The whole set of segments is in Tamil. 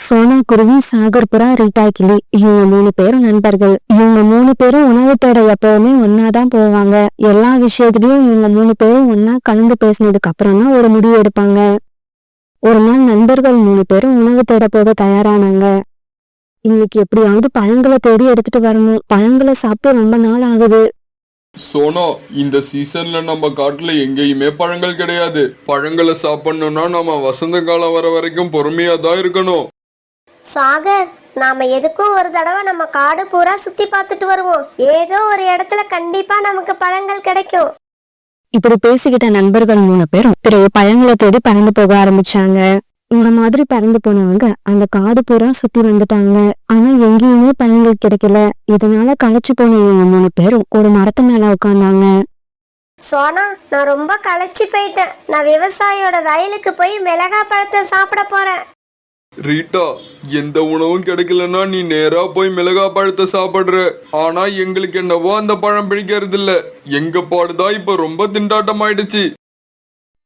சோனா குருவி, சாகர் புறா, ரீட்டா கிளி இவங்க 3 பேரும் நண்பர்கள். இவங்க 3 பேரும் உணவு தேட எப்பவுமே ஒன்னாதான் போவாங்க. எல்லா விஷயத்திலயும் இவங்க 3 பேரும் ஒன்னா கலந்து பேசினதுக்கு அப்புறம் தான் ஒரு முடிவு எடுப்பாங்க. ஒரு நாள் நண்பர்கள் 3 பேரும் உணவு தேட போக தயாரானாங்க. இன்னைக்கு எப்படியாவது பழங்களை தேடி எடுத்துட்டு வரணும். பழங்களை சாப்பிட்டு ரொம்ப நாள் ஆகுது. சோனா, இந்த சீசன்ல நம்ம காட்டுல எங்கேயுமே பழங்கள் கிடையாது. பழங்களை சாப்பிடணும்னா நம்ம வசந்த காலம் வர வரைக்கும் பொறுமையா தான் இருக்கணும். சாகர், நாம எதுக்கும் ஒரு தடவை நம்ம காடு பூரா சுத்தி பார்த்துட்டு வருவோம். ஏதோ ஒரு இடத்துல கண்டிப்பா நமக்கு பழங்கள் கிடைக்கும். இப்படி பேசிக்கிட்ட நண்பர்கள் 3 பேரும் பிறகு பழங்களை தேடி பறந்து போக ஆரம்பிச்சாங்க. இந்த மாதிரி பறந்து போனவங்க அந்த காடு பூரா சுத்தி வந்துட்டாங்க. ஆனா எங்கேயுமே பழங்கள் கிடைக்கல. இதனால களைச்சு போன இவங்க 3 பேரும் ஒரு மரத்து மேல உட்கார்ந்தாங்க. சோனா, நான் ரொம்ப களைச்சு போயிட்டேன். நான் விவசாயியோட வயலுக்கு போய் மிளகா பழத்தை சாப்பிட போறேன். ரீட்டா, எந்த உணவும் கிடைக்கலன்னா நீ நேரா போய் மிளகா பழத்தை சாப்பிடுற. ஆனா எங்களுக்கு என்னவோ அந்த பழம் பிடிக்கிறது இல்ல. எங்க பாடுதான் இப்ப ரொம்ப திண்டாட்டம் ஆயிடுச்சு.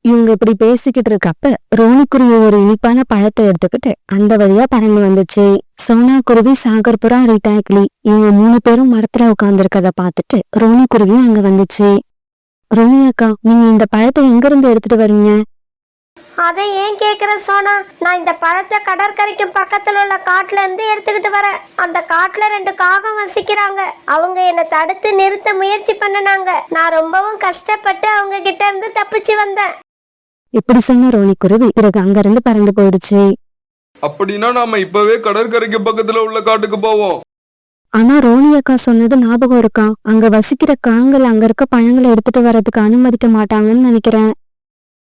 இவங்க இப்படி பேசிக்கிட்டு இருக்கப்ப ரோனிக்குருவி ஒரு இனிப்பான பழத்தை எடுத்துக்கிட்டு அந்த வழியா பறந்து வந்துச்சு. சோனா குருவி, சாகர் புறா, ரீட்டா கிளி இவங்க 3 பேரும் மரத்துல உட்கார்ந்து இருக்கத பாத்துட்டு ரோனிக்குருவி அங்க வந்துச்சு. ரோனி அக்கா, நீங்க இந்த பழத்தை எங்க இருந்து எடுத்துட்டு வரீங்க? அதை ஏன் கேக்குற சோனா? நான் இந்த பழத்தை கடற்கரைக்கு பக்கத்துல உள்ள காட்டுல இருந்து எடுத்துக்கிட்டு வரேன். அந்த காட்டுல 2 காகம் வசிக்கிறாங்க. அவங்க என்னை தடுத்து நிறுத்த முயற்சி பண்ணனாங்க. நான் ரொம்பவும் கஷ்டப்பட்டு அவங்க கிட்ட இருந்து தப்பிச்சு வந்தேன். இப்படி சொன்ன ரோனிக்குருவி பிறகு அங்க இருந்து பறந்து போயிடுச்சு. அப்படின்னா நாம இப்பவே கடற்கரைக்கு பக்கத்துல உள்ள காட்டுக்கு போவோம். ஆனா ரோனி அக்கா சொன்னது ஞாபகம் இருக்கா? அங்க வசிக்கிற காங்கள் அங்க இருக்க பழங்களை எடுத்துட்டு வர்றதுக்கு அனுமதிக்க மாட்டாங்கன்னு நினைக்கிறேன்.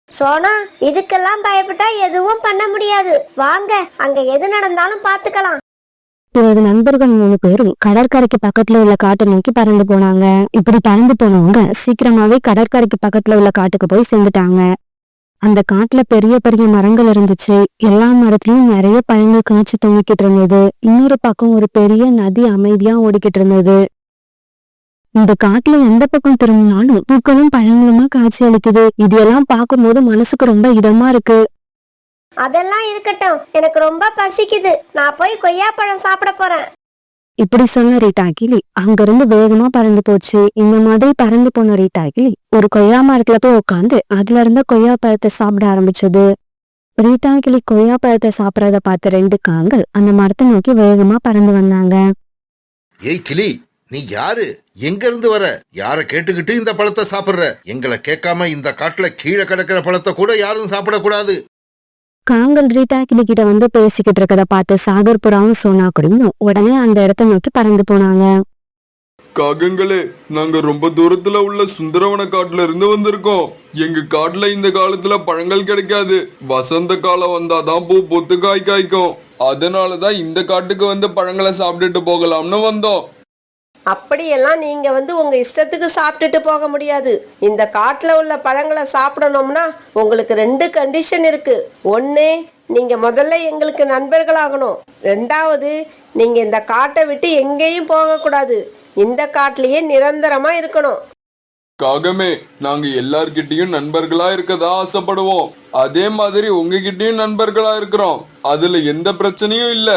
சோனா, இதுக்கெல்லாம் பயப்பட்டா எதுவும் பண்ண முடியாது. வாங்க, அங்க எது நடந்தாலும் பாத்துக்கலாம். பிறகு நண்பர்கள் 3 பேரும் கடற்கரைக்கு பக்கத்துல உள்ள காட்டை நோக்கி பறந்து போனாங்க. இப்படி பறந்து போனவங்க சீக்கிரமாவே கடற்கரைக்கு பக்கத்துல உள்ள காட்டுக்கு போய் சேர்ந்துட்டாங்க. அந்த காட்டுல பெரிய பெரிய மரங்கள் இருந்துச்சு. எல்லா மரத்துலயும் நிறைய பழங்கள் காய்ச்சி தொங்கிக்கிட்டு இருந்தது. இன்னொரு பக்கம் ஒரு பெரிய நதி அமைதியா ஓடிக்கிட்டு இருந்தது. இந்த காட்டுல எந்த பக்கம் திரும்பினாலும் பூக்களும் பழங்களுமா காட்சி அளிக்குது. இது எல்லாம் பார்க்கும்போது மனசுக்கு ரொம்ப இதமா இருக்கு. அதெல்லாம் இருக்கட்டும், எனக்கு ரொம்ப பசிக்குது. நான் போய் கொய்யாப்பழம் சாப்பிட போறேன். இப்படி சொன்ன ரீட்டா கிளி அங்கிருந்து வேகமா பறந்து போச்சு. இந்த மாதிரி பறந்து போன ரீட்டா கிளி ஒரு கொய்யா மரத்துல போய் உட்காந்து அதுல இருந்த கொய்யா பழத்தை சாப்பிட ஆரம்பிச்சது. ரீட்டா கிளி கொய்யா பழத்தை சாப்பிடறத பார்த்த 2 காங்கள் அந்த மரத்தை நோக்கி வேகமா பறந்து வந்தாங்க. ஏய் கிளி, நீ யாரு? எங்க இருந்து வர? யார கேட்டுக்கிட்டு இந்த பழத்தை சாப்பிடுற? எங்களை கேட்காம இந்த காட்டுல கீழே கிடக்கிற பழத்தை கூட யாரும் சாப்பிடக்கூடாது. காங்கள் ரீட்டா கிளி கிட்ட வந்து பேசிக்கிட்டு இருக்கத பார்த்து சாகர் புறாவும், சோனா குருவியும் உடனே அந்த இடத்த நோக்கி பறந்து போனாங்க. காகங்களே, நாங்க ரொம்ப தூரத்துல உள்ள சுந்தரவன காட்டுல இருந்து வந்திருக்கோம். எங்க காட்டுல இந்த காலத்துல பழங்கள் கிடைக்காது. வசந்த காலம் வந்தாதான் பூ பொத்து காய் காய்க்கும். அதனாலதான் இந்த காட்டுக்கு வந்து பழங்களை சாப்பிட்டுட்டு போகலாம்னு வந்தோம். அப்படியெல்லாம் நீங்க உங்க இஷ்டத்துக்கு சாப்பிட்டுட்டு போக முடியாது. இந்த காட்டுல உள்ள பழங்களை சாப்பிடணும்னா உங்களுக்கு 2 கண்டிஷன் இருக்கு. ஒண்ணு, நீங்க முதல்ல எங்களுக்கு நண்பர்களாகணும். 2வது, நீங்க இந்த காட்டை விட்டு எங்கேயும் போக கூடாது. இந்த காட்டிலேயே நிரந்தரமா இருக்கணும். காகமே, நாங்க எல்லார்கிட்டயும் நண்பர்களா இருக்கதா ஆசைப்படுவோம். அதே மாதிரி உங்ககிட்டயும் நண்பர்களா இருக்கிறோம். அதுல எந்த பிரச்சனையும் இல்ல.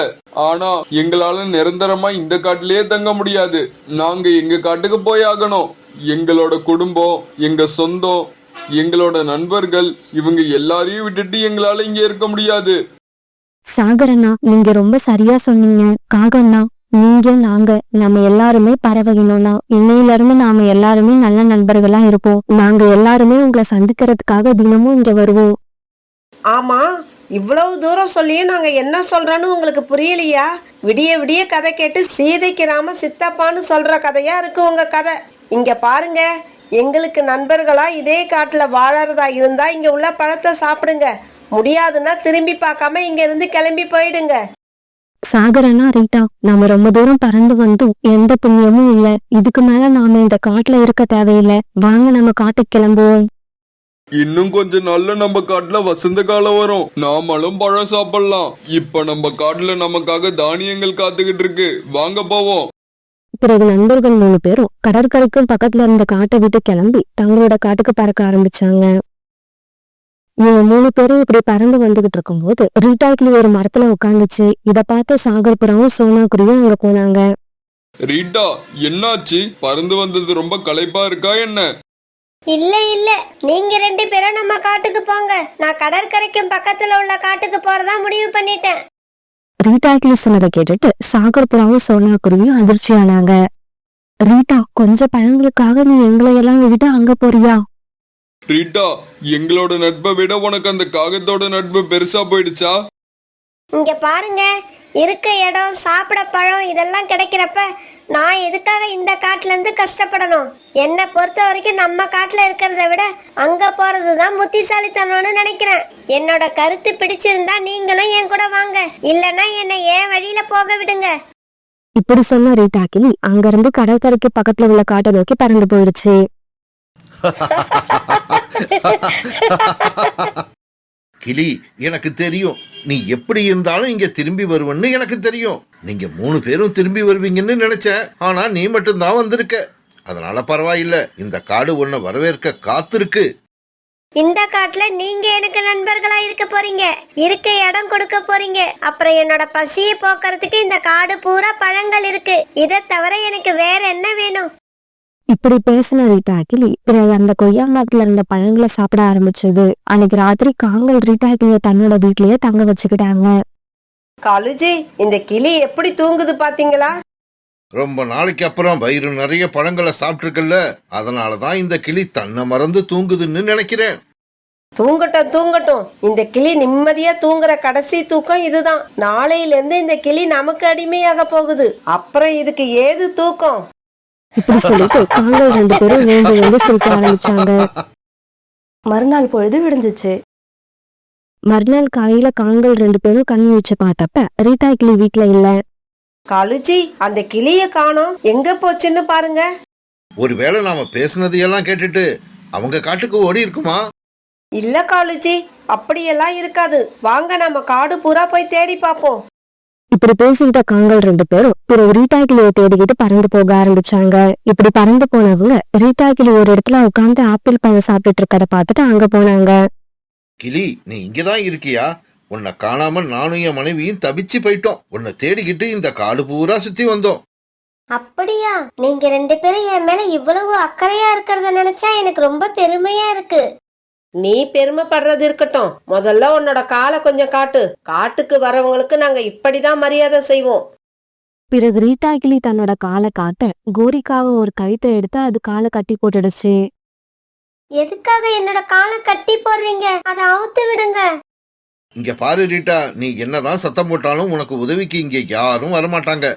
ஆனா எங்களால நிரந்தரமா இந்த காட்டிலேயே தங்க முடியாது. நாங்க எங்க காட்டுக்கு போய் ஆகணும். எங்களோட குடும்பம், எங்க சொந்தம், எங்களோட நண்பர்கள் இவங்க எல்லாரையும் விட்டுட்டு எங்களால இங்க இருக்க முடியாது. சாகரண்ணா, நீங்க ரொம்ப சரியா சொன்னீங்க. காகண்ணா, நீங்க நாங்க நம்ம எல்லாருமே பறவையினோம்னா இன்னையில இருந்து நாம எல்லாருமே நல்ல நண்பர்களா இருப்போம். நாங்க எல்லாருமே உங்களை சந்திக்கிறதுக்காக தினமும் இங்க வருவோம். ஆமா, இவ்வளவு தூரம் சொல்லியும் நாங்க என்ன சொல்றோன்னு உங்களுக்கு புரியலையா? விடிய விடிய கதை கேட்டு சீதைக்கு ராம சித்தப்பான்னு சொல்ற கதையா இருக்கு உங்க கதை. இங்க பாருங்க, எங்களுக்கு நண்பர்களா இதே காட்டுல வாழறதா இருந்தா இங்க உள்ள பழத்தை சாப்பிடுங்க. முடியாதுன்னா திரும்பி பார்க்காம இங்க இருந்து கிளம்பி போயிடுங்க. சாகரண்ணா, ரீட்டா, நாம ரொம்ப தூரம் பறந்து வந்தும் எந்த புண்ணியமும் இல்ல. இதுக்கு மேல நாம இந்த காட்டுல இருக்க தேவையில்லை. வாங்க நம்ம காட்டுக்கு கிளம்புவோம். இன்னும் கொஞ்ச நாள்ல நம்ம காட்டுல வசந்த காலம் வரும். நாமளும் பழம் சாப்பிடலாம். இப்ப நம்ம காட்டுல நமக்காக தானியங்கள் காத்துக்கிட்டு இருக்கு. வாங்க போவோம். பிறகு நண்பர்கள் 3 பேரும் கடற்கரைக்கும் பக்கத்துல இருந்த காட்டை விட்டு கிளம்பி தங்களோட காட்டுக்கு பறக்க ஆரம்பிச்சாங்க. இவங்க 3 பேரும் இப்படி பறந்து வந்துகிட்டு இருக்கும்போது ரீட்டா கிளி ஒரு மரத்துல உட்காந்துச்சு. இத பார்த்து சாகர் புறாவும் சோனா குருவியும் அங்க போனாங்க. ரீட்டா, என்னாச்சு? பறந்து வந்தது ரொம்ப களைப்பா இருக்கா என்ன? இல்ல இல்ல, நீங்க 2 பேரும் நம்ம காட்டுக்கு போங்க. நான் கடற்கரைக்கும் பக்கத்துல உள்ள காட்டுக்கு போறதா முடிவு பண்ணிட்டேன். ரீட்டா கிளி சொன்னதை கேட்டுட்டு சாகர் புறாவும் சோனா குருவியும் அதிர்ச்சியானாங்க. ரீட்டா, கொஞ்சம் பழங்களுக்காக நீ எங்களை எல்லாம் விட்டு அங்க போறியா? ரீட்டா, எங்களோட நட்பை விட உனக்கு அந்த காகத்தோட நட்பு பெருசா போயிடுச்சா? இங்க பாருங்க, இருக்க இடம், சாப்பிட பழம் இதெல்லாம் கிடைக்கிறப்ப நான் எதுக்காக இந்த காட்டுல இருந்து கஷ்டப்படணும்? என்னை பொறுத்த வரைக்கும் நம்ம காட்டுல இருக்கிறத விட அங்க போறதுதான் புத்திசாலித்தனம்னு நினைக்கிறேன். என்னோட கருத்து பிடிச்சிருந்தா நீங்களும் என் கூட வாங்க, இல்லைன்னா என்னை என் வழியில போக விடுங்க. இப்படி சொன்ன ரீட்டா கிளி அங்கிருந்து கடற்கரைக்கு பக்கத்துல உள்ள காட்டை நோக்கி பறந்து போயிடுச்சு. கிளி, எனக்கு தெரியும் நீ எப்படி இருந்தாலும் இங்க திரும்பி வருவன்னு எனக்கு தெரியும். நீங்க 3 பேரும் திரும்பி வருவீங்கன்னு நினைச்சேன். ஆனா நீ மட்டும்தான் வந்திருக்க. அதனால பரவாயில்ல, இந்த காடு உன்னை வரவேற்க காத்திருக்கு. இந்த காட்டுல நீங்க எனக்கு நண்பர்களா இருக்க போறீங்க, இருக்க இடம் கொடுக்க போறீங்க. அப்புறம் என்னோட பசியை போக்குறதுக்கு இந்த காடு பூரா பழங்கள் இருக்கு. இதை தவிர எனக்கு வேற என்ன வேணும்? இப்படி பேசின ரீட்டா கிளி பிறகு அந்த கொய்யா மரத்துல இருந்த பழங்களை சாப்பிட ஆரம்பிச்சது. அன்னைக்கு ராத்திரி காங்கள் ரீட்டா கிளிய தன்னோட வீட்லயே தங்க வச்சுக்கிட்டாங்க. காலுஜி, இந்த கிளி எப்படி தூங்குது பாத்தீங்களா? ரொம்ப நாளைக்கு அப்புறம் வயிறு நிறைய பழங்களை சாப்பிட்டுருக்கல, அதனாலதான் இந்த கிளி தன்னை மறந்து தூங்குதுன்னு நினைக்கிறேன். தூங்கட்டும் தூங்கட்டும், இந்த கிளி நிம்மதியா தூங்குற கடைசி தூக்கம் இதுதான். நாளையில இருந்து இந்த கிளி நமக்கு அடிமையாக போகுது. அப்புறம் இதுக்கு ஏது தூக்கம்? இப்படி சொல்லிட்டு காங்கள் 2 பேரும் வேண்டு வேண்டு சிரிக்க ஆரம்பிச்சாங்க. மறுநாள் பொழுது விடிஞ்சிச்சு. மறுநாள் காலையில காங்கள் 2 பேரும் கண் வச்சு பார்த்தப்ப ரீட்டா கிளி வீட்டுல இல்ல. காலுஜி, அந்த கிளிய காணோம், எங்க போச்சுன்னு பாருங்க. ஒருவேளை நாம பேசுனதையெல்லாம் கேட்டுட்டு அவங்க காட்டுக்கு ஓடி இருக்குமா? இல்ல காலுஜி, அப்படியெல்லாம் இருக்காது. வாங்க நம்ம காடு பூரா போய் தேடி பாப்போம். இப்படி பேசிக்கிட்ட காங்கள் 2 பேரும் பிறகு ரீட்டா கிளியை தேடிக்கிட்டு பறந்து போக ஆரம்பிச்சாங்க. இப்படி பறந்து போனவங்க ரீட்டா கிளி ஒரு இடத்துல உட்காந்து ஆப்பிள் பழம் சாப்பிட்டுட்டு இருக்கத பார்த்துட்டு அங்க போனாங்க. கிளி, நீ இங்கதான் இருக்கியா? உன்னை காணாம நானும் என் மனைவியும் தபிச்சு போயிட்டோம். உன்னை தேடிக்கிட்டு இந்த காடு பூரா சுத்தி வந்தோம். அப்படியா? நீங்க 2 பேரும் என் மேல இவ்வளவு அக்கறையா இருக்கிறத நினைச்சா எனக்கு ரொம்ப பெருமையா இருக்கு. நீ பெருமைப்படுறது இருக்கட்டும், முதல்ல உன்னோட காலை கொஞ்சம் காட்டு. காட்டுக்கு வரவங்களுக்கு நாங்க இப்படிதான் மரியாதை செய்வோம். பிறகு ரீட்டா கிளி தன்னோட காலை காட்ட கோரிக்காக ஒரு கயித்தை எடுத்து அது காலை கட்டி போட்டுடுச்சு. எதுக்காக என்னோட காலை கட்டி போடுறீங்க? அதை அவுத்து விடுங்க. இங்க பாரு ரீட்டா, நீ என்னதான் சத்தம் போட்டாலும் உனக்கு உதவிக்கு இங்க யாரும் வரமாட்டாங்க.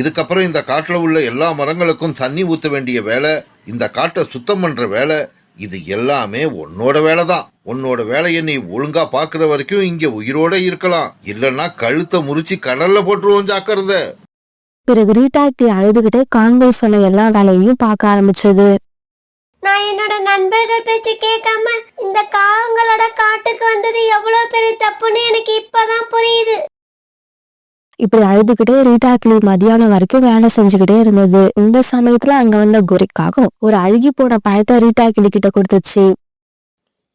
இதுக்கப்புறம் இந்த காட்டுல உள்ள எல்லா மரங்களுக்கும் தண்ணி ஊத்த வேண்டிய வேலை, இந்த காட்டை சுத்தம் பண்ற வேலை, இது எல்லாமே உன்னோட வேலைதான். உன்னோட வேலையை நீ ஒழுங்கா பாக்குற வரைக்கும் இங்க உயிரோட இருக்கலாம். இல்லன்னா கழுத்தை முறிச்சு கடல்ல போட்டுருவோம், ஜாக்கிரத. பிறகு ரீட்டா கிளி அழுதுகிட்டே காங்கள் சொன்ன எல்லா வேலையையும் பார்க்க ஆரம்பிச்சது. நான் என்னோட நண்பர்கள் பேச்சு கேட்காம இந்த காகங்களோட காட்டுக்கு வந்தது எவ்வளவு பெரிய தப்புன்னு எனக்கு இப்பதான் புரியுது. இப்படி அழுதுகிட்டே ரீட்டா கிளி மதியானம் வரைக்கும் வேலை செஞ்சுக்கிட்டே இருந்தது. இந்த சமயத்துல அங்க வந்த கோரிக்காக ஒரு அழுகி போன பழத்தை ரீட்டா கிளி கிட்ட கொடுத்துச்சு.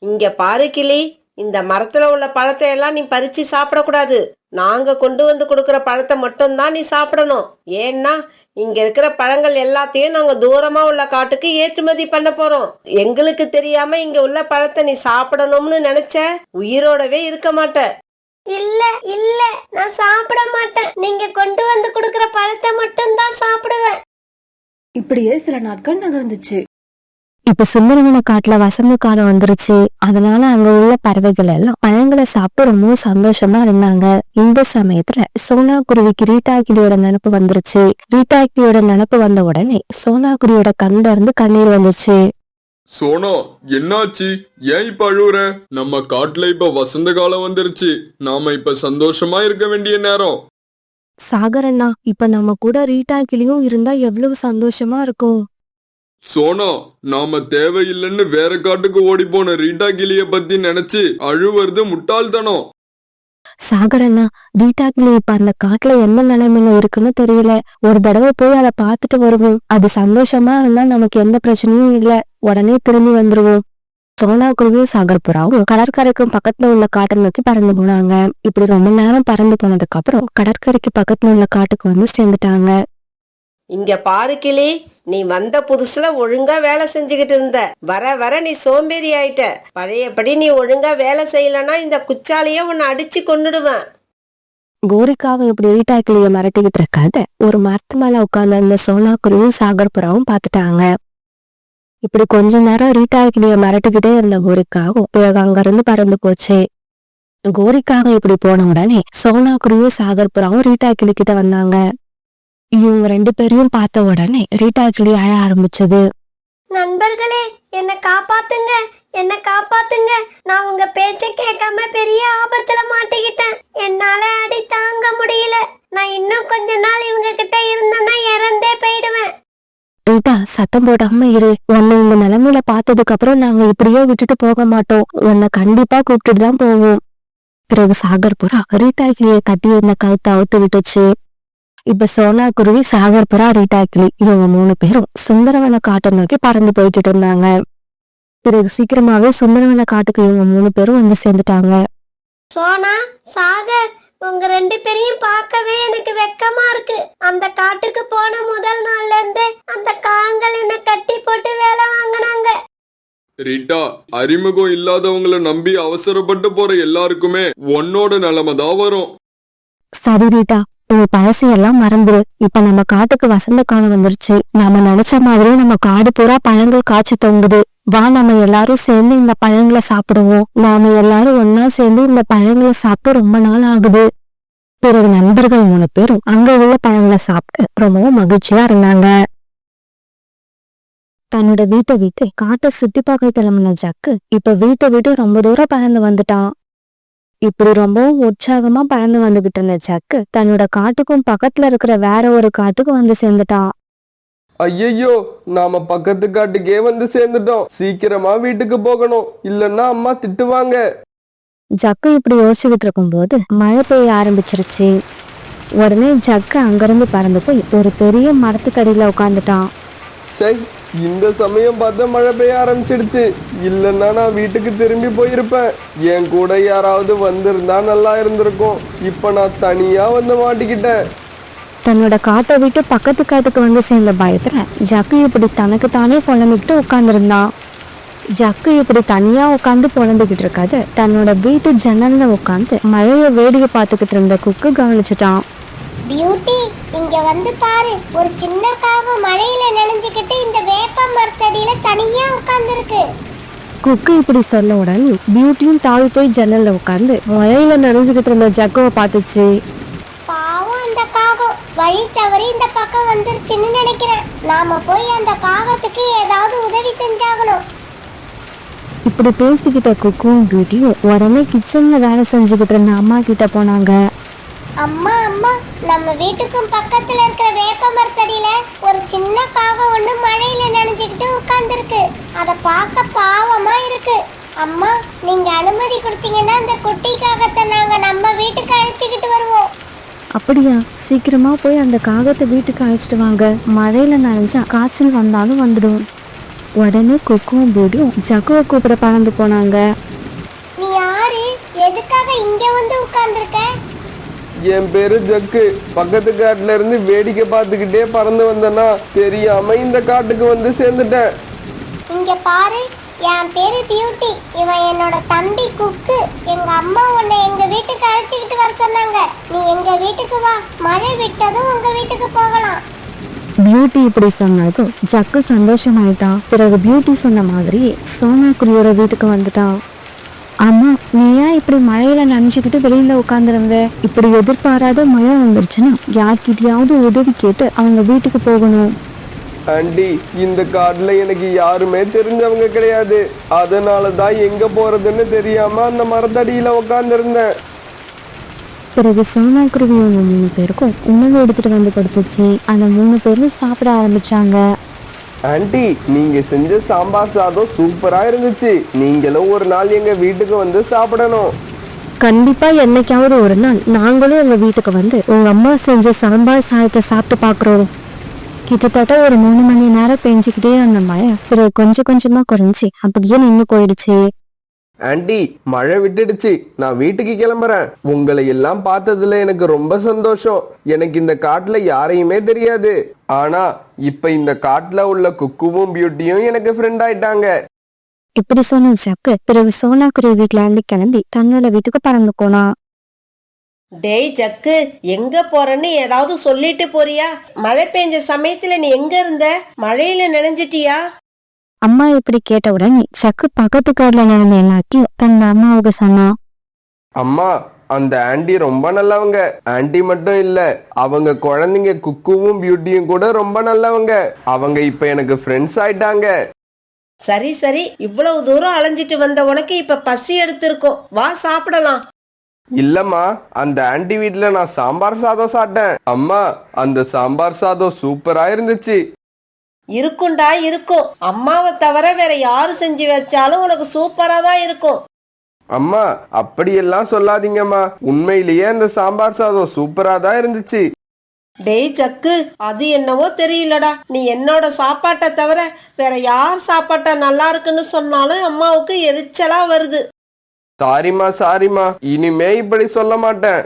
இங்க பாரு கிளி, இந்த மரத்துல உள்ள பழத்தை எல்லாம் நீ பறிச்சு சாப்பிடக்கூடாது. நாங்க கொண்டு வந்து கொடுக்கற பழத்தை மட்டும்தான் நீ சாப்பிடணும். ஏன்னா இங்க இருக்கிற பழங்கள் எல்லாத்தையும் நாங்க தூரமா உள்ள காட்டுக்கு ஏற்றுமதி பண்ண போறோம். எங்களுக்கு தெரியாம இங்க உள்ள பழத்தை நீ சாப்பிடணும்னு நினைச்ச உயிரோடவே இருக்க மாட்ட. இல்ல இல்ல, நான் சாப்பிட மாட்டேன். நீங்க கொண்டு வந்து கொடுக்கற பழத்தை மட்டும்தான் சாப்பிடுவேன். இப்படியே சில நாட்கள் நகர்ந்துச்சு. இப்ப சுந்தரவன காட்டுல வசந்த காலம் வந்துருச்சு. அதனால அங்க உள்ள பறவைகள் எல்லாம் பழங்களை சாப்பிட்டு ரொம்ப சந்தோஷமா இருந்தாங்க. இந்த சமயத்துல சோனா குருவிக்கு ரீட்டா கிளியோட நினப்பு வந்துருச்சு. ரீட்டா கிளியோட நினப்பு வந்த உடனே சோனா குருவியோட கண்ல இருந்து கண்ணீர் வந்துச்சு. சோனா, என்னாச்சு? ஏன் இப்ப அழுவுற? நம்ம காட்டுல இப்ப வசந்த காலம் வந்துருச்சு. நாம இப்ப சந்தோஷமா இருக்க வேண்டிய நேரம். சாகர் அண்ணா, இப்ப நம்ம கூட ரீட்டா கிளியும் இருந்தா எவ்வளவு சந்தோஷமா இருக்கும். சோனா, நாம தேவையில்லைன்னு வேற காட்டுக்கு ஓடி போன ரீட்டா கிளிய பத்தி நினைச்சு அழுவுறது முட்டாள்தனம். சாகர் அண்ணா, ரீட்டா கிளி இப்ப அந்த காட்டுல என்ன நிலைமையில இருக்குன்னு தெரியல. ஒரு தடவை போய் அதை பார்த்துட்டு வருவோம். அது சந்தோஷமா இருந்தா நமக்கு எந்த பிரச்சனையும் இல்ல. உடனே திரும்பி வந்துருவோம். சோனா குருவியும் சாகர் புறாவும் கடற்கரைக்கும் பக்கத்துல உள்ள காட்டை நோக்கி பறந்து போனாங்க. இப்படி ரொம்ப நேரம் பறந்து போனதுக்கு அப்புறம் கடற்கரைக்கு பக்கத்துல உள்ள காட்டுக்கு வந்து சேர்ந்துட்டாங்க. இங்க பாரு கிளி, நீ வந்த புதுசுல ஒழுங்கா வேலை செஞ்சுக்கிட்டு இருந்த. வர வர நீ சோம்பேறி ஆயிட்ட. பழையபடி நீ ஒழுங்கா வேலை செய்யலன்னா இந்த குச்சாலிய உன்னை அடிச்சு கொன்னுடுவேன். கோரிக்காவை இப்படி ரீட்டாக்கிளிய மிரட்டிக்கிட்டு இருக்காத ஒரு மரத்து மேல உட்கார்ந்து அந்த சோனா குருவியும் சாகர் புறாவும் பாத்துட்டாங்க. இப்படி கொஞ்ச நேரம் ரீட்டாக்கிளிய மிரட்டிக்கிட்டே இருந்த கோரிக்காவும் பிறகு அங்கிருந்து பறந்து போச்சு. கோரிக்காக இப்படி போன உடனே சோனா குருவியும் சாகர் புறாவும் ரீட்டாக்கிளி கிட்ட வந்தாங்க. இவங்க 2 பேரையும் பார்த்த உடனே ரீட்டாக்கிளி அழ ஆரம்பிச்சது. நண்பர்களே, என்னை காப்பாத்துங்க, என்னை காப்பாத்துங்க. நான் உங்க பேச்ச கேட்காம பெரிய ஆபத்துல மாட்டிக்கிட்டேன். என்னால அடி தாங்க முடியல. நான் இன்னும் கொஞ்ச நாள் இவங்க கிட்ட இருந்தேன்னா இறந்தே போயிடுவேன். ரீட்டா, சத்தம் போடாம இரு. உன்னை இந்த நிலைமையில பார்த்ததுக்கு அப்புறம் நாங்க இப்படியே விட்டுட்டு போக மாட்டோம். உன்னை கண்டிப்பா கூப்பிட்டுட்டு தான் போவோம். பிறகு சாகர் புறா ரீட்டாக்கிளிய கட்டி இருந்த கழுத்தை அவுத்து விட்டுச்சு. இப்ப சோனா குருவி, சாகர் புறா, ரீட்டாக்கிளி இவங்க 3 பேரும் சுந்தரவன காட்டை நோக்கி பறந்து போயிட்டு இருந்தாங்க. பிறகு சீக்கிரமாவே சுந்தரவன காட்டுக்கு இவங்க 3 பேரும் வந்து சேர்ந்துட்டாங்க. சோனா, சாகர், உங்க 2 பேரையும் பார்க்கவே எனக்கு வெக்கமா இருக்கு. அந்த காட்டுக்கு போன முதல் நாள்ல இருந்தே அந்த காங்கள் என்ன கட்டி போட்டு வேலை வாங்கினாங்க. ரீட்டா, அறிமுகம் இல்லாதவங்களை நம்பி அவசரப்பட்டு போற எல்லாருக்குமே உன்னோட நிலைமை தான் வரும். சரி ரீட்டா, உங்க பழசையெல்லாம் மறந்துரு. இப்ப நம்ம காட்டுக்கு வசந்த காலம் வந்துருச்சு. நாம நினைச்ச மாதிரி நம்ம காடு பூரா பழங்கள் காய்ச்சி தொங்குது. வா, நம்ம எல்லாரும் சேர்ந்து இந்த பழங்களை சாப்பிடுவோம். நாம எல்லாரும் ஒன்னா சேர்ந்து இந்த பழங்களை சாப்பிட்டு ரொம்ப நாள் ஆகுது. பிறகு நண்பர்கள் 3 பேரும் அங்க உள்ள பழங்களை சாப்பிட்டு ரொம்பவும் மகிழ்ச்சியா இருந்தாங்க. தன்னோட வீட்டை விட்டு காட்டை சுத்தி பார்க்க கிளம்பின ஜக்கு இப்ப வீட்டை விட்டு ரொம்ப தூரம் பறந்து வந்துட்டான். இப்படி ரொம்பவும் உற்சாகமா பறந்து வந்துகிட்டு இருந்த ஜக்கு தன்னோட காட்டுக்கும் பக்கத்துல இருக்கிற வேற ஒரு காட்டுக்கு வந்து சேர்ந்துட்டான். ஐயையோ, நாம பக்கத்து காட்டுக்கே வந்து சேர்ந்துட்டோம். சீக்கிரமா வீட்டுக்கு போகணும், இல்லன்னா அம்மா திட்டுவாங்க. ஜக்கு இப்படி யோசிச்சுக்கிட்டு இருக்கும்போது மழை பெய்ய ஆரம்பிச்சிருச்சு. உடனே ஜக்கு அங்கிருந்து பறந்து போய் ஒரு பெரிய மரத்துக்கடியில உட்காந்துட்டான். சை, இந்த சமயம் பார்த்து மழை பெய்ய ஆரம்பிச்சிடுச்சு. இல்லைன்னா நான் வீட்டுக்கு திரும்பி போயிருப்பேன். என் கூட யாராவது வந்திருந்தா நல்லா இருந்திருக்கும். இப்ப நான் தனியா வந்து மாட்டிக்கிட்டேன். தன்னோட காட்டை விட்டு பக்கத்து காட்டுக்கு வந்து சேர்ந்த பயத்துல ஜக்கு இப்படி தனக்கு தானே புலம்பிக்கிட்டு உட்காந்துருந்தான். ஜக்கு இப்படி தனியா உட்காந்து புலம்பிக்கிட்டு இருக்காது தன்னோட வீட்டு ஜன்னல்ல உட்காந்து மழைய வேடிக்கை பார்த்துக்கிட்டு இருந்த குக்கு கவனிச்சுட்டான். பியூட்டி, இங்க வந்து பாரு. ஒரு சின்ன காகம் மழையில நனைஞ்சுக்கிட்டு இந்த வேப்ப மரத்தடியில தனியா உட்கார்ந்துருக்கு. குக்கு இப்படி சொல்ல உடனே பியூட்டியும் தாவி போய் ஜன்னல்ல உட்காந்து மழையில நனைஞ்சுக்கிட்டு இருந்த ஜக்குவை பார்த்துச்சு. பாவம் அந்த காகம் வழி தவறி இந்த பக்கம் வந்துருச்சுன்னு நினைக்கிறேன். நாம போய் அந்த காகத்துக்கு ஏதாவது உதவி செஞ்சாகணும். இப்படி பேசிக்கிட்ட குக்கும் பியூட்டியும் உடனே கிச்சன்ல வேலை செஞ்சுக்கிட்டு இருந்த அம்மா கிட்ட போனாங்க. அம்மா, அம்மா, நம்ம வீட்டுக்கும் பக்கத்துல இருக்கிற வேப்ப மரத்தடியில ஒரு சின்ன காகம் ஒண்ணு மழையில நனைஞ்சுக்கிட்டு உட்கார்ந்துருக்கு. அத பார்க்க பாவமா இருக்கு. அம்மா, நீங்க அனுமதி கொடுத்தீங்கன்னா அந்த குட்டி காகத்தை நாங்க நம்ம வீட்டுக்கு அழைச்சிக்கிட்டு வருவோம். அப்படியா? சீக்கிரமா போய் அந்த காகத்தை வீட்டுக்கு அழைச்சிட்டு வாங்க. மழையில நனைஞ்சா காய்ச்சல் வந்தாலும் வந்துடும். உடனே குக்கும் பியூட்டியும் ஜக்குவை கூப்பிட பறந்து போனாங்க. நீ யாரு? எதுக்காக இங்க வந்து உட்கார்ந்துருக்க? என் பேரு ஜக்கு. பக்கத்து காட்டுல இருந்து வேடிக்கை பார்த்துக்கிட்டே பறந்து வந்தேன்னா தெரியாம இந்த காட்டுக்கு வந்து சேர்ந்துட்டேன். இங்க பாரு, என் பேரு பியூட்டி. இவன் என்னோட தம்பி குக்கு. எங்க அம்மா உன்னை எங்க வீட்டுக்கு அழைச்சிக்கிட்டு வர சொன்னாங்க. நீ எங்க வீட்டுக்கு வா. மழை விட்டதும் உங்க வீட்டுக்கு போகலாம். பியூட்டி இப்படி சொன்னதும் ஜக்கு சந்தோஷமாயிட்டான். பிறகு பியூட்டி சொன்ன மாதிரி சோனா குருவியோட வீட்டுக்கு வந்துட்டான். அம்மா, நீ ஏன் இப்படி மழையில நனைஞ்சுக்கிட்டு வெளியில உட்காந்துருந்த? இப்படி எதிர்பாராத மழை வந்துருச்சுன்னா யார்கிட்டயாவது உதவி கேட்டு அவங்க வீட்டுக்கு போகணும். ஆண்டி, இந்த காட்டுல எனக்கு யாருமே தெரிஞ்சவங்க கிடையாது. அதனாலதான் எங்க போறதுன்னு தெரியாம அந்த மரத்தடியில உட்காந்துருந்தேன். பிறகு சோனா குருவி அவங்க 3 பேருக்கும் உணவு எடுத்துட்டு வந்து கொடுத்துச்சு. அந்த 3 பேரும் சாப்பிட ஆரம்பிச்சாங்க. ஆண்டி, நீங்க செஞ்ச சாம்பார் சாதம் சூப்பரா இருந்துச்சு. நீங்களும் ஒரு நாள் எங்க வீட்டுக்கு வந்து சாப்பிடணும். கண்டிப்பா என்னைக்காவது ஒரு நாள் நாங்களும் உங்க வீட்டுக்கு வந்து உங்க அம்மா செஞ்ச சாம்பார் சாதத்தை சாப்பிட்டு பாக்குறோம். கிட்டத்தட்ட ஒரு 3 மணி நேரம் பெஞ்சுக்கிட்டே அந்த மழை பிறகு கொஞ்சம் கொஞ்சமா குறைஞ்சி அப்படியே நின்னு போயிடுச்சு. ஆண்டி, மழை விட்டுடுச்சு. நான் வீட்டுக்கு கிளம்புறேன். உங்களை எல்லாம் பார்த்ததுல எனக்கு ரொம்ப சந்தோஷம். எனக்கு இந்த காட்டுல யாரையுமே தெரியாது. ஆனா இப்ப இந்த காட்டுல உள்ள குக்குவும் பியூட்டியும் எனக்கு ஃப்ரெண்ட் ஆயிட்டாங்க. இப்படி சொன்ன ஜக்கு பிறகு சோனாக்குருவி வீட்டுல இருந்து கிளம்பி தன்னோட வீட்டுக்கு பறந்து போனா. டேய் ஜக்கு, எங்க போறன்னு ஏதாவது சொல்லிட்டு போறியா? மழை பெஞ்ச சமயத்துல நீ எங்க இருந்த? மழையில நனைஞ்சிட்டியா? அம்மா இப்படி கேட்ட உடனே ஜக்கு பக்கத்து காடுல நடந்த எல்லாத்தையும் தன் அம்மாவுக்கு சொன்னா. அம்மா, அந்த ஆண்டி ரொம்ப நல்லவங்க. ஆண்டி மட்டும் இல்ல, அவங்க குழந்தைங்க குக்குவும் பியூட்டியும் கூட ரொம்ப நல்லவங்க. அவங்க இப்ப எனக்கு ஃப்ரெண்ட்ஸ் ஆயிட்டாங்க. சரி சரி, இவ்வளவு தூரம் அலைஞ்சிட்டு வந்த உனக்கு இப்ப பசி எடுத்திருக்கும். வா சாப்பிடலாம். இல்லம்மா, அந்த ஆண்டி வீட்ல நான் சாம்பார் சாதம் சாப்பிட்டேன். அம்மா, அந்த சாம்பார் சாதம் சூப்பரா இருந்துச்சு. இருக்கும்டா இருக்கும். அம்மாவை தவிர வேற யாரு செஞ்சு வச்சாலும் உனக்கு சூப்பரா தான் இருக்கும். அம்மா, அப்படியெல்லாம் சொல்லாதீங்கம்மா. உண்மையிலேயே அந்த சாம்பார் சாதம் சூப்பரா தான் இருந்துச்சு. டேய் ஜக்கு, அது என்னவோ தெரியலடா. நீ என்னோட சாப்பாட்டை தவிர வேற யார் சாப்பாட்டை நல்லா இருக்குன்னு சொன்னாலும் அம்மாவுக்கு எரிச்சலா வருது. சாரிம்மா சாரிம்மா, இனிமே இப்படி சொல்ல மாட்டேன்.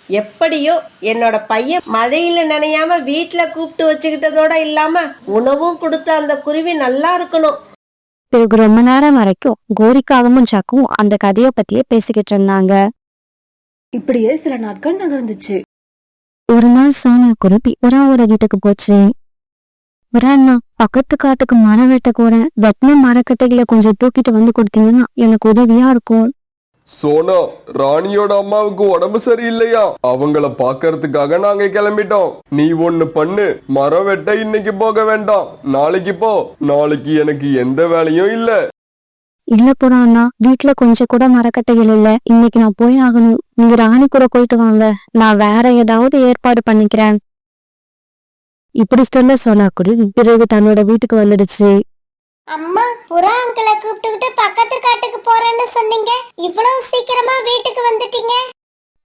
எப்படியோ என்னோட பையன் மழையில நனையாம வீட்டுல கூப்பிட்டு வச்சுக்கிட்டதோட இல்லாம உணவும் கொடுத்த அந்த குருவி நல்லா இருக்கணும். பிறகு ரொம்ப நேரம் வரைக்கும் கோரிக்காகவும் ஜக்கும் அந்த கதைய பத்தியே பேசிக்கிட்டு இருந்தாங்க. இப்படியே சில நாட்கள் நகர்ந்துச்சு. ஒரு நாள் சோனாக்குருவி புறாவோட வீட்டுக்கு போச்சு. புறாண்ணா, பக்கத்து காட்டுக்கு மரம் வெட்ட போறேன். வெட்டின மரக்கட்டைகளை கொஞ்சம் தூக்கிட்டு வந்து கொடுத்தீங்கன்னா எனக்கு உதவியா இருக்கும். சோனா, ராணியோட அம்மாவுக்கு உடம்பு சரியில்லையா? அவங்கள பாக்கறதுக்காக நாங்க கிளம்பிட்டோம். நீ ஒண்ணு பண்ணு, மரம் வெட்ட இன்னைக்கு போக வேண்டாம், நாளைக்கு போ. நாளைக்கு எனக்கு எந்த வேலையும் இல்ல. இல்ல புறாண்ணா, வீட்டுல கொஞ்சம் கூட மரக்கட்டைகள் இல்ல. இன்னைக்கு நான் போய் ஆகணும். நீங்க ராணி கூட போயிட்டு வாங்க, நான் வேற ஏதாவது ஏற்பாடு பண்ணிக்கிறேன். இப்படி சொல்ல சோனாக்குருவி பிறகு தன்னோட வீட்டுக்கு வந்துடுச்சு. அம்மா, புறா அங்கிளை கூப்பிட்டுக்கிட்டு பக்கத்து காட்டுக்கு போறேன்னு சொன்னீங்க. இவ்வளவு சீக்கிரமா வீட்டுக்கு வந்துட்டீங்க?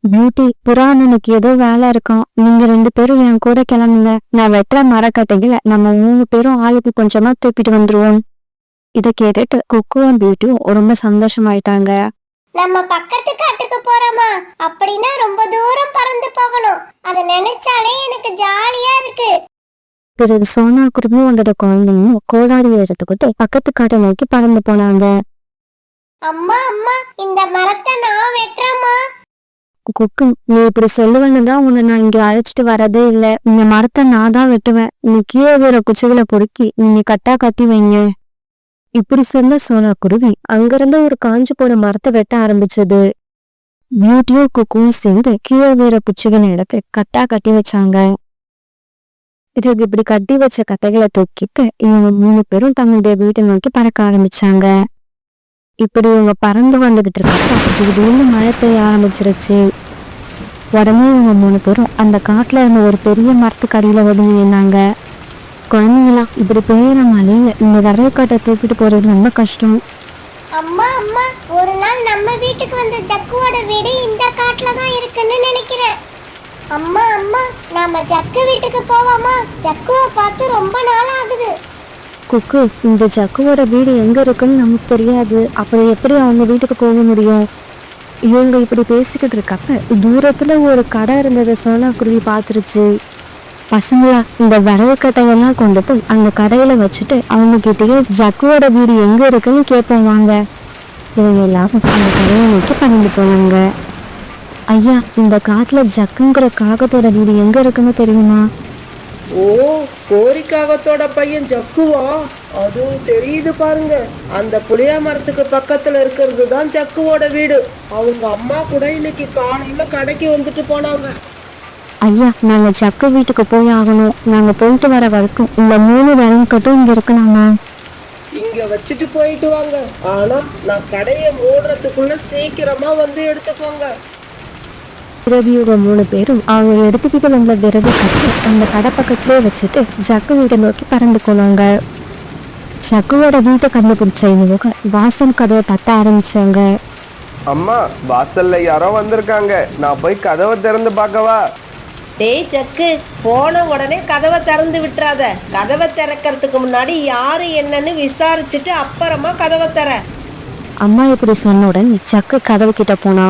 பியூட்டி, புறாண்ணனுக்கு ஏதோ வேலை இருக்கும். நீங்க 2 பேரும் என் கூட கிளம்புங்க. நான் வெட்டுற மரக்கட்டைகளை நம்ம 3 பேரும் ஆளுக்கு கொஞ்சமா தூக்கிட்டு வந்துருவோம். இதை கேட்டுட்டு குக்குவும் பியூட்டியும் ரொம்ப சந்தோஷமாயிட்டாங்க. நம்ம பக்கத்து காட்டுக்கு போறோமா? அப்படின்னா ரொம்ப தூரம் பறந்து போகணும். அதை நினைச்சாலே எனக்கு ஜாலியா இருக்கு. பிறகு சோனாக்குருவியும் அதோட குழந்தையும் கோடாரி எடுத்துக்கிட்டு பக்கத்து காட்டை நோக்கி பறந்து போனாங்க. அம்மா அம்மா, இந்த மரத்தை நான் வெட்டுறேம்மா. குக்கு, நீ இப்படி சொல்லுவேன்னு தான் உன்னை நான் இங்க அழைச்சிட்டு வரதே இல்ல. இந்த மரத்தை நான் தான் வெட்டுவேன். நீ கீழே வேற குச்சிகளை பொறுக்கி நீங்க கட்டா கட்டி வைங்க. இப்படி சொல்ல சோனாக்குருவி அங்கிருந்து ஒரு காஞ்சு போன மரத்தை வெட்ட ஆரம்பிச்சது. பியூட்டியும் குக்குவும் சேர்ந்து கீழே வேற குச்சிகளை எடுத்து கட்டா கட்டி வச்சாங்க. பிறகு இப்படி கட்டி வச்ச கட்டைகளை தூக்கிட்டு இவங்க 3 பேரும் தங்களுடைய வீட்டை நோக்கி பறக்க ஆரம்பிச்சாங்க. இப்படி இவங்க பறந்து வந்துகிட்டு இருக்கப்ப திடீர்னு மழை பெய்ய ஆரம்பிச்சிருச்சு. உடனே இவங்க 3 பேரும் அந்த காட்டுல இருந்த ஒரு பெரிய மரத்துக்கு அடியில ஒதுங்கி நின்னாங்க. குழந்தைங்களா, இப்படி பெய்யுற மழையில இந்த விறகுக்காட்டை தூக்கிட்டு போறது ரொம்ப கஷ்டம். அம்மா அம்மா, ஒரு நாள் நம்ம வீட்டுக்கு வந்த ஜக்குவோட வீடு இந்த காட்டுல தான் இருக்குன்னு நினைக்கிறேன். அம்மா அம்மா, நாம ஜக்கு வீட்டுக்கு போவோமா? ஜக்குவை பார்த்து ரொம்ப நாள் ஆகுது. குக்கு, இந்த ஜக்குவோட வீடு எங்க இருக்குன்னு நமக்கு தெரியாது. அப்புறம் எப்படி அவங்க வீட்டுக்கு போக முடியும்? இவங்க இப்படி பேசிக்கிட்டு இருக்கப்ப தூரத்துல ஒரு கடை இருந்ததை சோனாக்குருவி பார்த்துருச்சு. பசங்களா, இந்த விறகு கட்டையெல்லாம் கொண்டு போய் அந்த கடையில வச்சுட்டு அவங்க கிட்டயே ஜக்குவோட வீடு எங்க இருக்குன்னு கேட்போம் வாங்க. இவங்க எல்லாரும் அந்த கடையை நோக்கி பறந்து போனாங்க. ஐயா, இந்த காட்டுல ஜக்குங்கிற காகத்தோட வீடு எங்க இருக்குன்னு தெரியுமா? ஓ, கோரிக்காகத்தோட பையன் ஜக்குவா? அதுவும் தெரியுது பாருங்க. அந்த புளிய மரத்துக்கு பக்கத்துல இருக்கிறது தான் ஜக்குவோட வீடு. அவங்க அம்மா கூட இன்னைக்கு காலையில கடைக்கு வந்துட்டு போனாங்க. ஐயா, நாங்க ஜக்கு வீட்டுக்கு போய் ஆகணும். நாங்க போயிட்டு வர வரைக்கும் இந்த 3 விறகுக்கட்டும் இங்க இருக்கலாமா? இங்க வச்சுட்டு போயிட்டு வாங்க. ஆனா நான் கடையை மூடுறதுக்குள்ள சீக்கிரமா வந்து எடுத்துக்கோங்க. பிறகு இவங்க 3 பேரும் அவங்க எடுத்துக்கிட்டு வந்த விறகு கட்டி அந்த கடை பக்கத்துலயே வச்சுட்டு ஜக்கு வீட்டை நோக்கி பறந்து போனாங்க. ஜக்குவோட வீட்டை கண்டுபிடிச்ச இவங்க வாசல் கதவை தட்ட ஆரம்பிச்சாங்க. அம்மா, வாசல்ல யாரோ வந்திருக்காங்க. நான் போய் கதவை திறந்து பார்க்கவா? டேய் ஜக்கு, போன உடனே கதவை திறந்து விட்டுறாத. கதவை திறக்கிறதுக்கு முன்னாடி யாரு என்னன்னு விசாரிச்சுட்டு அப்புறமா கதவை திற. அம்மா இப்படி சொன்ன உடனே ஜக்கு கதவு கிட்ட போனா.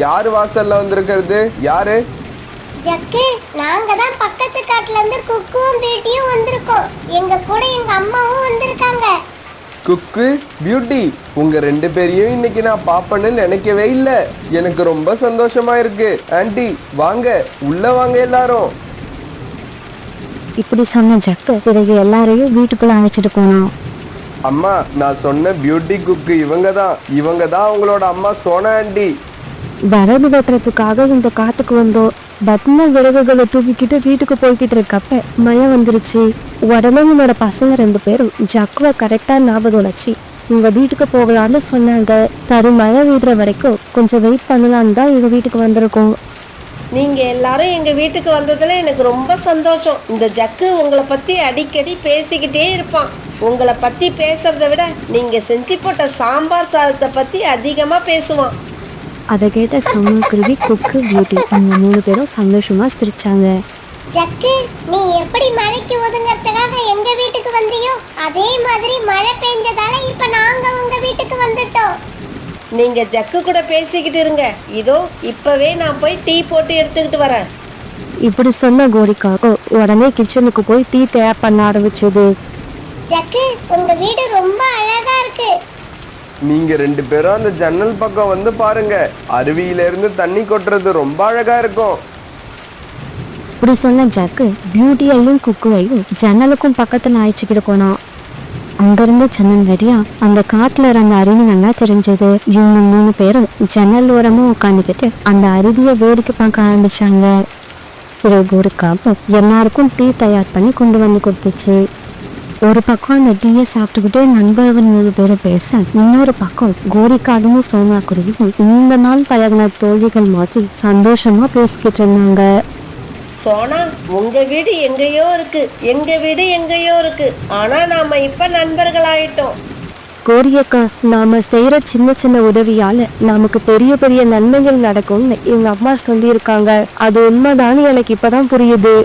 யாரு வாசல்ல வந்திருக்கிறது? யாரு? ஜக்கு, நாங்க தான் பக்கத்து காட்டுல இருந்து குக்குவும் பியூட்டியும் வந்திருக்கோம். எங்க கூட எங்க அம்மாவும் வந்திருக்காங்க. குக்கு, பியூட்டி, உங்க 2 பேரையும் இன்னைக்கு நான் பாப்பேன்னு நினைக்கவே இல்லை. எனக்கு ரொம்ப சந்தோஷமா இருக்கு. ஆன்ட்டி வாங்க, உள்ள வாங்க எல்லாரும். இப்படி சொன்ன ஜக்கு பிறகு எல்லாரையும் வீட்டுக்குள்ள அழைச்சிட்டு போனான். அம்மா, நான் சொன்ன பியூட்டி குக்கு இவங்க தான் உங்களோட அம்மா சோனா ஆன்ட்டி. விறகு வெட்டுறதுக்காக இந்த காட்டுக்கு வந்தோம். பத்ம விறகுகளை தூக்கிக்கிட்டு வீட்டுக்கு போய்கிட்டு இருக்கப்ப மழை வந்துருச்சு. உடனே என்னோட பசங்க 2 பேரும் ஜக்குவை கரெக்டா ஞாபகம் வச்சு உங்க வீட்டுக்கு போகலான்னு சொன்னாங்க. சரி, மழை விடுற வரைக்கும் கொஞ்சம் வெயிட் பண்ணலான்னு தான் எங்க வீட்டுக்கு வந்திருக்கோம். நீங்க எல்லாரும் எங்க வீட்டுக்கு வந்ததுல எனக்கு ரொம்ப சந்தோஷம். இந்த ஜக்கு உங்களை பத்தி அடிக்கடி பேசிக்கிட்டே இருப்பான். உங்களை பத்தி பேசுறதை விட நீங்க செஞ்சு போட்ட சாம்பார் சாதத்தை பத்தி அதிகமா பேசுவான். அதை கேட்ட சமக்குருவி, குக்கு, பியூட்டி அவங்க 3 பேரும் சந்தோஷமா சிரிச்சாங்க. ஜக்கு, நீ எப்படி மழைக்கு ஒதுங்கறதுக்காக எங்க வீட்டுக்கு வந்தியோ அதே மாதிரி மழை பெஞ்சதால இப்ப நாங்க உங்க வீட்டுக்கு வந்துட்டோம். நீங்க ஜக்கு கூட பேசிக்கிட்டு இருங்க. இதோ இப்பவே நான் போய் டீ போட்டு எடுத்துக்கிட்டு வரேன். இப்படி சொன்ன கோரிக்காக உடனே கிச்சனுக்கு போய் டீ தயார் பண்ண ஆரம்பிச்சது. ஜக்கு, உங்க வீடு ரொம்ப அழகா இருக்கு. நீங்க 2 பேரும் அந்த ஜன்னல் பக்கம் வந்து பாருங்க. அருவியில இருந்து தண்ணி கொட்டுறது ரொம்ப அழகா இருக்கும். இப்படி சொன்ன ஜக்கு பியூட்டியையும் குக்குவையும் ஜன்னலுக்கும் பக்கத்துல அழைச்சிக்கிட்டு போனான். அங்கிருந்து ஜன்னல் வழியா அந்த காட்டுல இருந்த அருவி நல்லா தெரிஞ்சது. இவங்க 3 பேரும் ஜன்னல் ஓரமா உட்காந்துக்கிட்டு அந்த அருவியை வேடிக்கை பார்க்க ஆரம்பிச்சாங்க. பிறகு ஒரு காப்பு எல்லாருக்கும் டீ தயார் பண்ணி கொண்டு வந்து கொடுத்துச்சு. ஒரு பக்கம் அந்த டீயை சாப்பிட்டுக்கிட்டே நண்பர்கள் 3 பேரும் பேச, இன்னொரு பக்கம் கோரிக்காகவும் சோனா குருவியும் இந்த நாள் பழகின தோழிகள் மாதிரி சந்தோஷமா பேசிக்கிட்டு இருந்தாங்க. சோனா, உங்க வீடு எங்கேயோ இருக்கு, எங்க வீடு எங்கேயோ இருக்கு. ஆனா நாம இப்ப நண்பர்கள் ஆயிட்டோம். கோரியக்கா, நாம செய்யற சின்ன சின்ன உதவியால நமக்கு பெரிய பெரிய நன்மைகள் நடக்கும்னு எங்க அம்மா சொல்லியிருக்காங்க. அது உண்மைதான்னு எனக்கு இப்பதான் புரியுது.